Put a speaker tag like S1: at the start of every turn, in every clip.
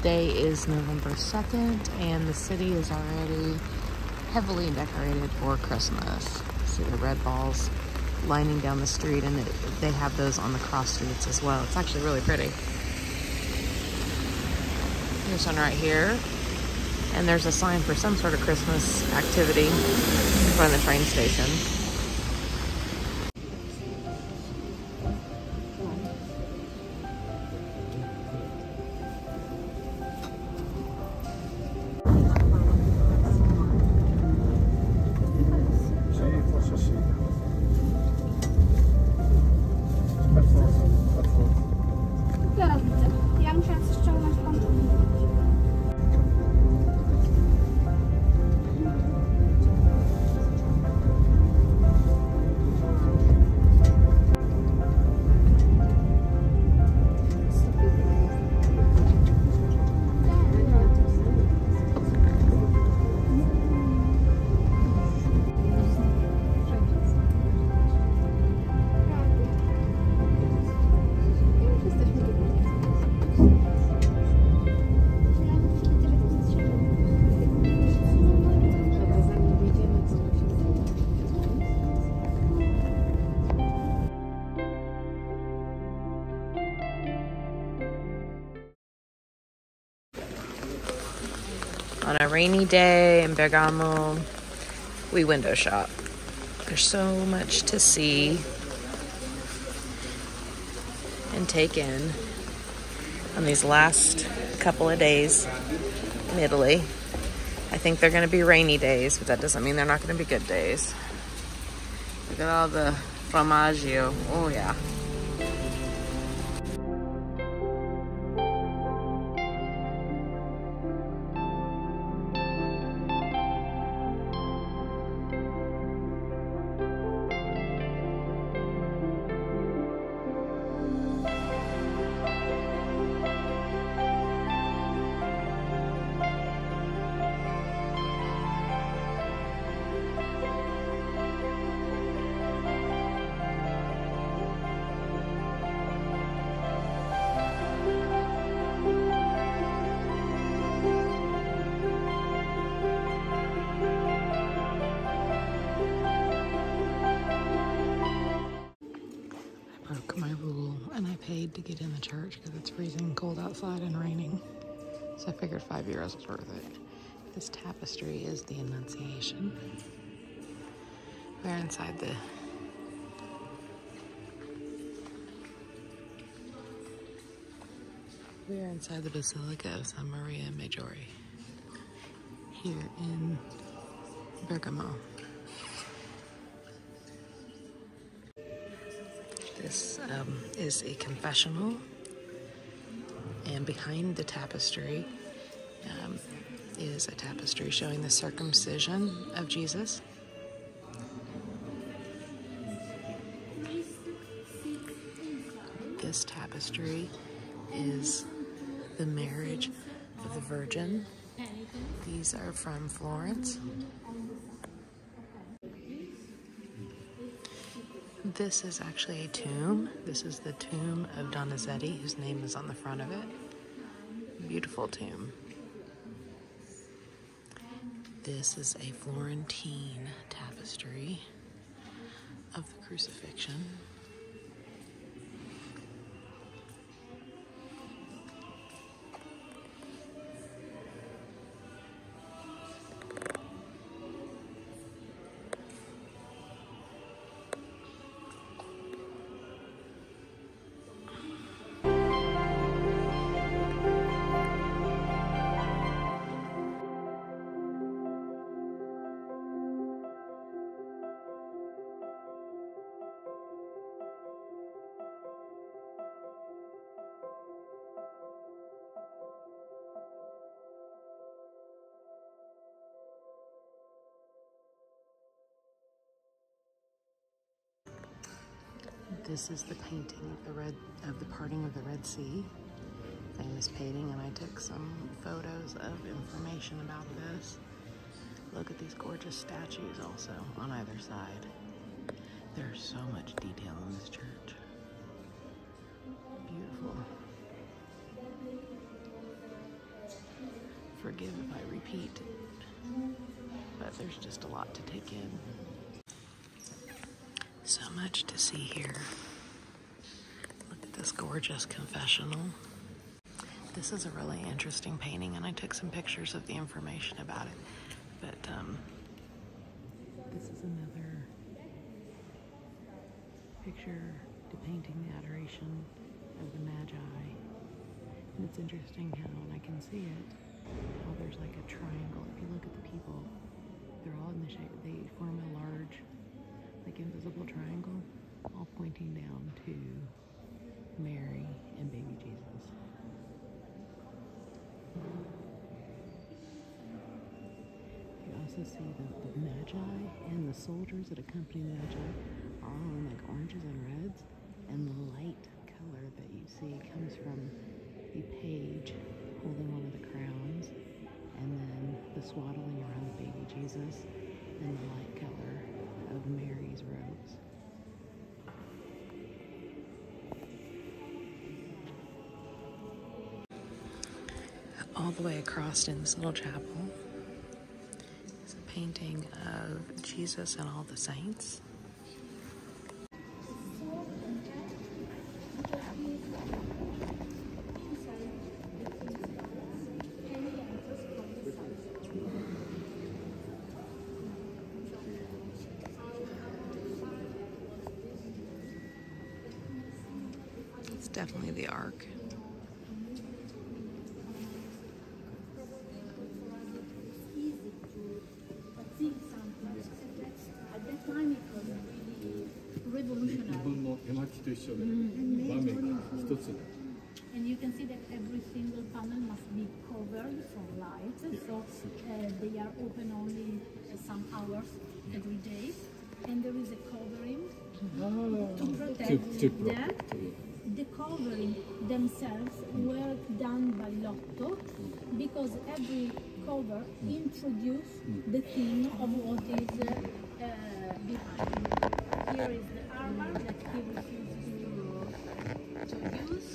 S1: Today is November 2nd, and the city is already heavily decorated for Christmas. See the red balls lining down the street, and they have those on the cross streets as well. It's actually really pretty. There's one right here, and there's a sign for some sort of Christmas activity in front of the train station.
S2: Ja muszę ściągnąć konto.
S1: On a rainy day in Bergamo, we window shop. There's so much to see and take in on these last couple of days in Italy. I think they're going to be rainy days, but that doesn't mean they're not going to be good days. Look at all the formaggio. Oh, yeah. Broke my rule, and I paid to get in the church because it's freezing cold outside and raining. So I figured €5 was worth it. This tapestry is the Annunciation. We're inside the Basilica of San Maria Maggiore here in Bergamo. This is a confessional, and behind the tapestry is a tapestry showing the circumcision of Jesus. This tapestry is the marriage of the Virgin. These are from Florence. This is actually a tomb. This is the tomb of Donizetti, whose name is on the front of it. Beautiful tomb. This is a Florentine tapestry of the crucifixion. This is the painting of the parting of the Red Sea. Famous painting, and I took some photos of information about this. Look at these gorgeous statues also on either side. There's so much detail in this church. Beautiful. forgive if I repeat, but there's just a lot to take in. So much to see here. Look at this gorgeous confessional. This is a really interesting painting, and I took some pictures of the information about it. But this is another picture depicting the adoration of the Magi. And it's interesting how, and I can see it, how there's like a triangle. If you look at the people, they're all in the shape, they form a large, like invisible triangle, all pointing down to Mary and baby Jesus. You also see the Magi and the soldiers that accompany the Magi are all in like oranges and reds, and the light color that you see comes from the page holding one of the crowns, and then the swaddling around the baby Jesus, and the light color of Mary's robes. All the way across in this little chapel is a painting of Jesus and all the saints. It's definitely the Ark.
S2: And you can see that every single panel must be covered for light, so they are open only some hours every day, and there is a covering to protect them. The covering themselves were done by Lotto, because every cover introduced the theme of what is behind. Here is the armor that he refused to use.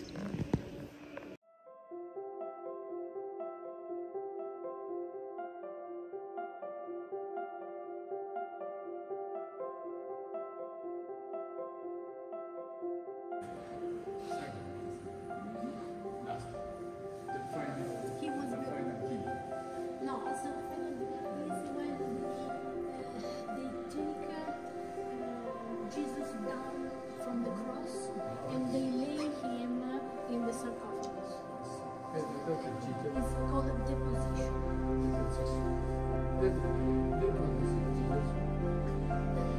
S2: It's called a deposition.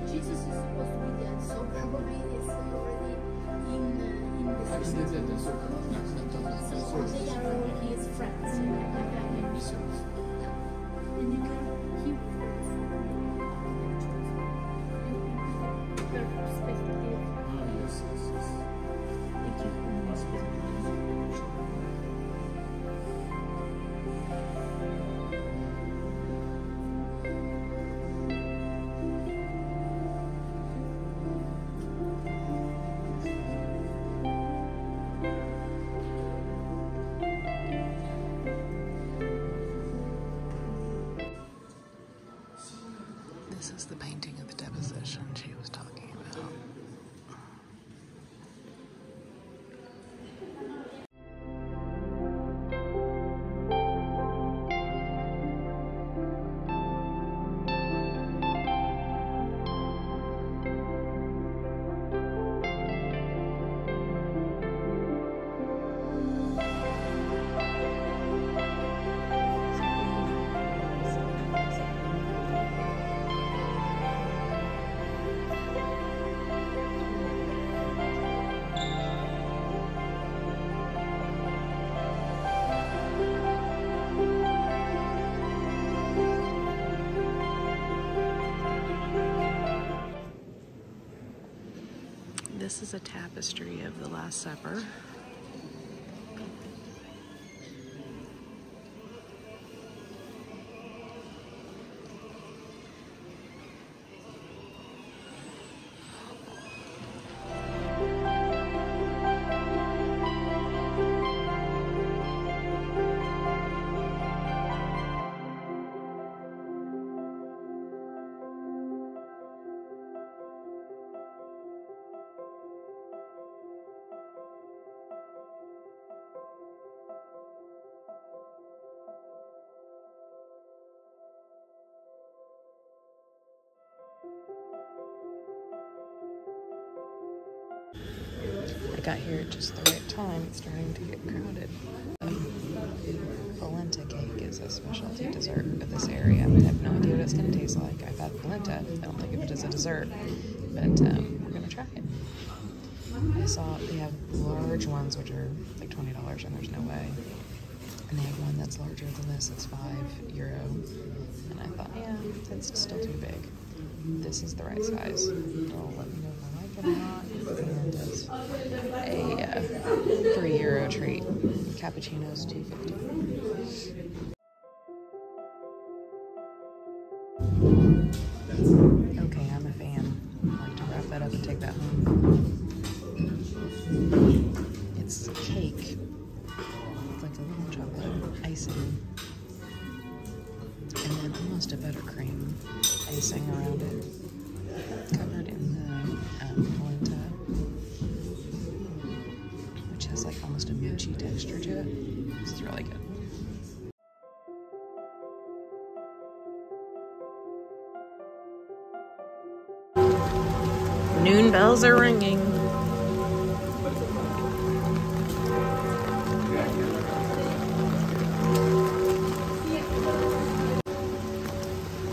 S2: Jesus is supposed to be dead, so probably it's already in the system. So they are his friends. And you can keep their perspective.
S1: This is the painting of the deposition she was talking about. This is a tapestry of the Last Supper. I got here at just the right time. It's starting to get crowded. Polenta cake is a specialty dessert of this area. I have no idea what it's going to taste like. I've had polenta. I don't think of it as a dessert, but we're going to try it. I saw they have large ones, which are like $20, and there's no way. And they have one that's larger than this. It's €5. And I thought, yeah, it's still too big. This is the right size. It'll let me know if I like it or not. And it's a €3 treat. Cappuccino's $2.50. Okay, I'm a fan. I'd like to wrap that up and take that home. It's cake. It's like a little chocolate icing. And then almost a buttercream icing around it. Covered in the polenta, which has like almost a mochi texture to it. This is really good. Noon bells are ringing.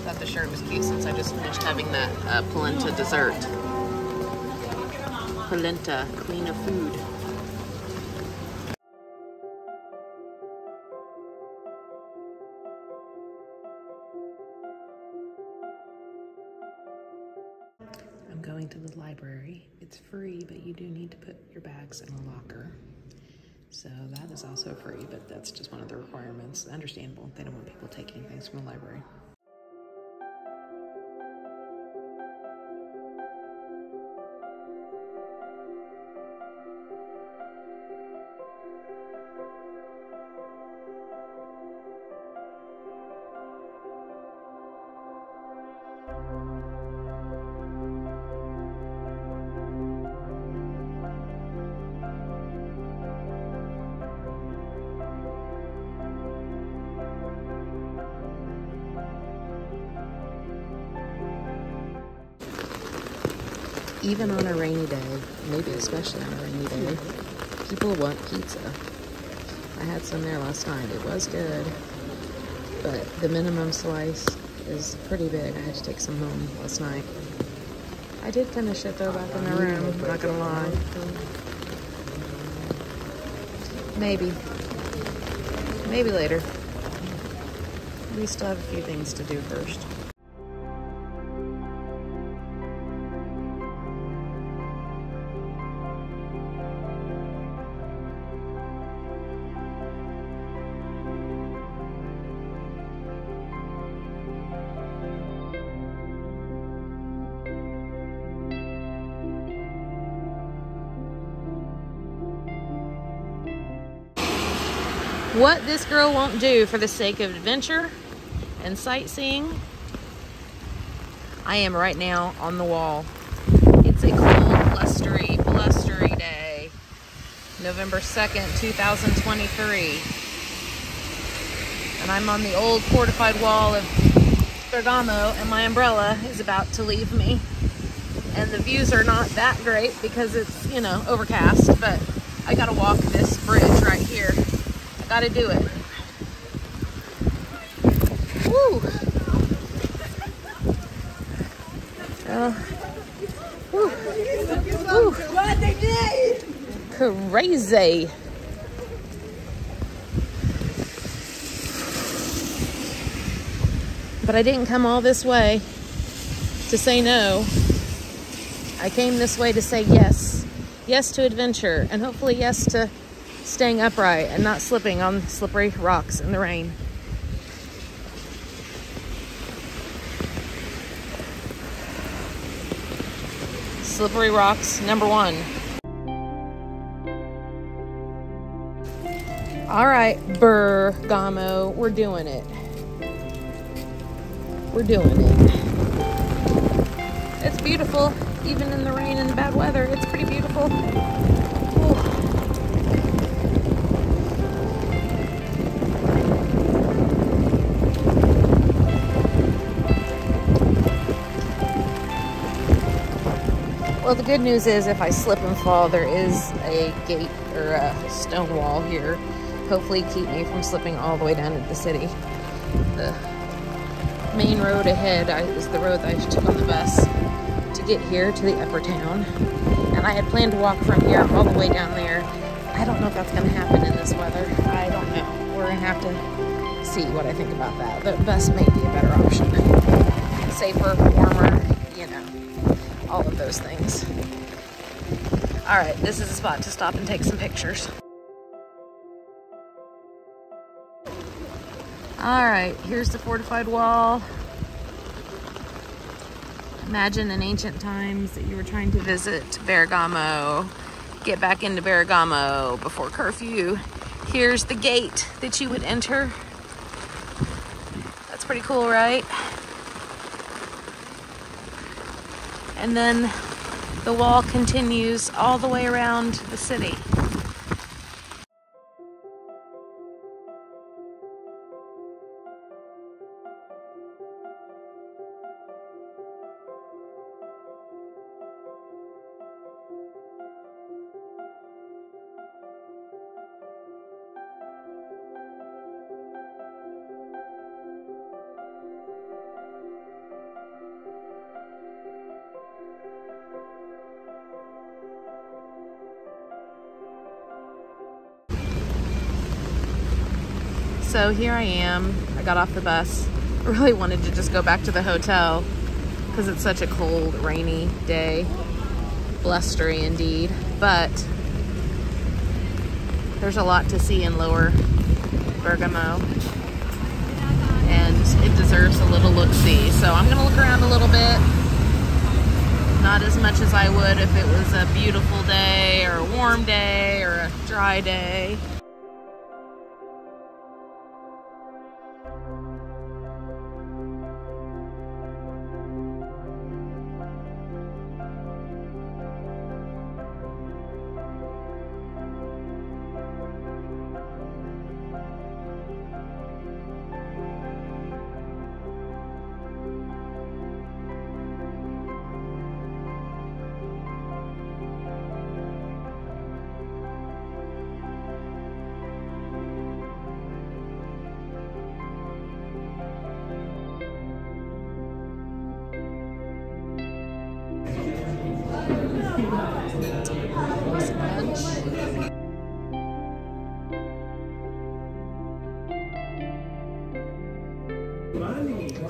S1: Thought the shirt was cute since I just finished having that polenta dessert. Polenta, queen of food. I'm going to the library. It's free, but you do need to put your bags in a locker. So that is also free, but that's just one of the requirements. Understandable. They don't want people taking things from the library. Even on a rainy day, maybe especially on a rainy day, people want pizza. I had some there last night. It was good, but the minimum slice is pretty big. I had to take some home last night. I did finish it though back in the room, I'm not gonna lie. Maybe later. We still have a few things to do first. What this girl won't do for the sake of adventure and sightseeing. I am right now on the wall. It's a cold, blustery day. November 2nd, 2023. And I'm on the old fortified wall of Bergamo, and my umbrella is about to leave me. And the views are not that great because it's, you know, overcast, but I gotta walk this bridge right here. Gotta do it. Woo! Woo! Woo! What they did? Crazy. But I didn't come all this way to say no. I came this way to say yes. Yes to adventure, and hopefully yes to staying upright and not slipping on slippery rocks in the rain. Slippery rocks, number 1. All right, Bergamo, we're doing it. We're doing it. It's beautiful, even in the rain and bad weather. It's pretty beautiful. Ooh. the good news is if I slip and fall, there is a gate or a stone wall here. Hopefully keep me from slipping all the way down into the city. The main road ahead is the road that I took on the bus to get here to the upper town. And I had planned to walk from here all the way down there. I don't know if that's going to happen in this weather. I don't know. We're going to have to see what I think about that. The bus may be a better option. Safer, warmer, you know, all of those things. All right, this is a spot to stop and take some pictures. All right, here's the fortified wall. Imagine in ancient times that you were trying to visit Bergamo, get back into Bergamo before curfew. Here's the gate that you would enter. That's pretty cool, right? And then the wall continues all the way around the city. So here I am. I got off the bus. I really wanted to just go back to the hotel because it's such a cold, rainy day. Blustery indeed. But there's a lot to see in Lower Bergamo. And it deserves a little look-see. So I'm going to look around a little bit. Not as much as I would if it was a beautiful day or a warm day or a dry day.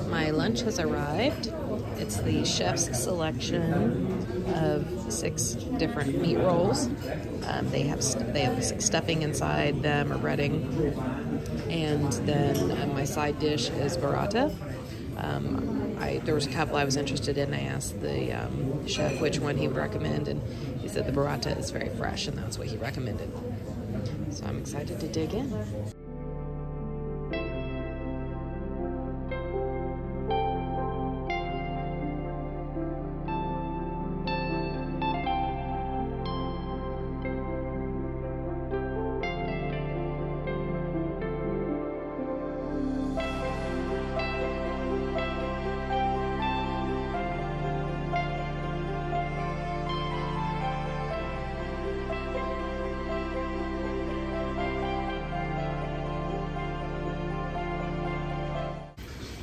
S1: My lunch has arrived. It's the chef's selection of 6 different meat rolls. They have stuffing inside them or breading, and then my side dish is burrata. There was a couple I was interested in. I asked the chef which one he would recommend, and he said the burrata is very fresh, and that's what he recommended. So I'm excited to dig in.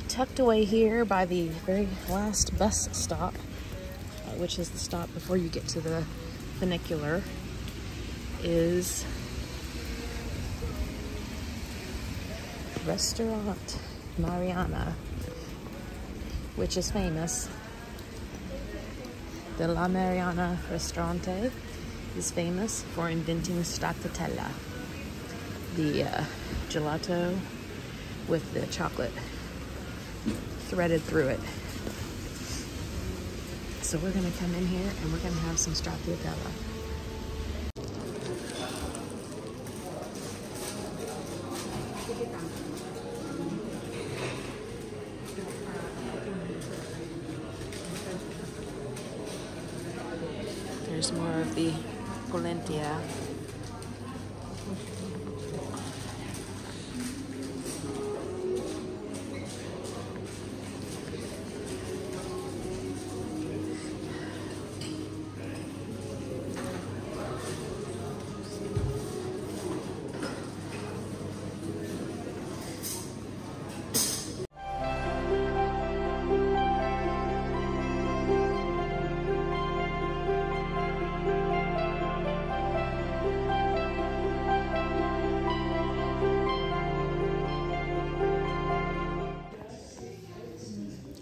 S1: Tucked away here by the very last bus stop, which is the stop before you get to the funicular, is Restaurant Mariana, which is famous. The La Mariana Ristorante is famous for inventing stracciatella, the gelato with the chocolate threaded through it. So we're gonna come in here and we're gonna have some stracciatella. There's more of the polenta.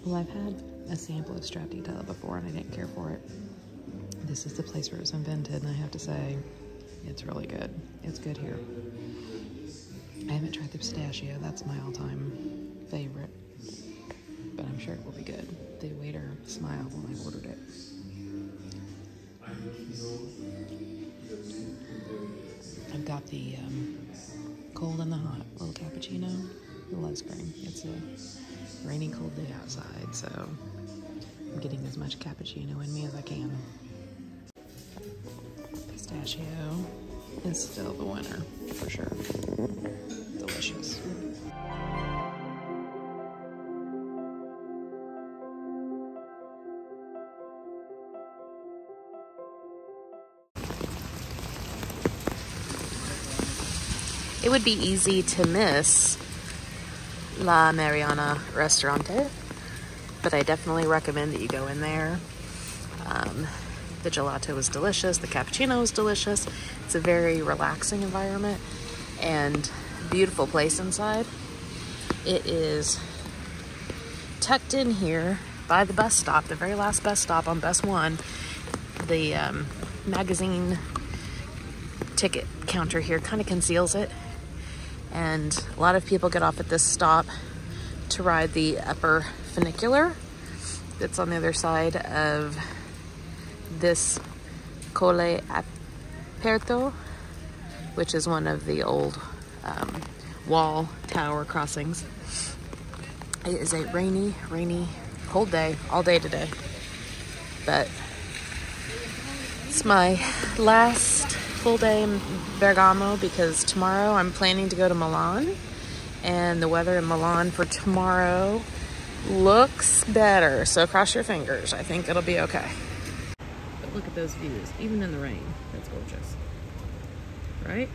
S1: Well, I've had a sample of Stracciatella before and I didn't care for it. This is the place where it was invented, and I have to say, it's really good. It's good here. I haven't tried the pistachio. That's my all-time favorite. But I'm sure it will be good. The waiter smiled when I ordered it. I've got the cold and the hot little cappuccino. Who loves cream? It's a rainy, cold day outside, so I'm getting as much cappuccino in me as I can. Pistachio is still the winner, for sure. Delicious. It would be easy to miss La Mariana Restaurante, but I definitely recommend that you go in there. The gelato was delicious, the cappuccino was delicious. It's a very relaxing environment and beautiful place inside. It is tucked in here by the bus stop, the very last bus stop on bus 1. The magazine ticket counter here kind of conceals it. And a lot of people get off at this stop to ride the upper funicular that's on the other side of this Colle Aperto, which is one of the old wall tower crossings. It is a rainy, cold day, all day today. But it's my last full day in Bergamo because tomorrow I'm planning to go to Milan, and the weather in Milan for tomorrow looks better. So cross your fingers. I think it'll be okay. But look at those views, even in the rain. That's gorgeous, right?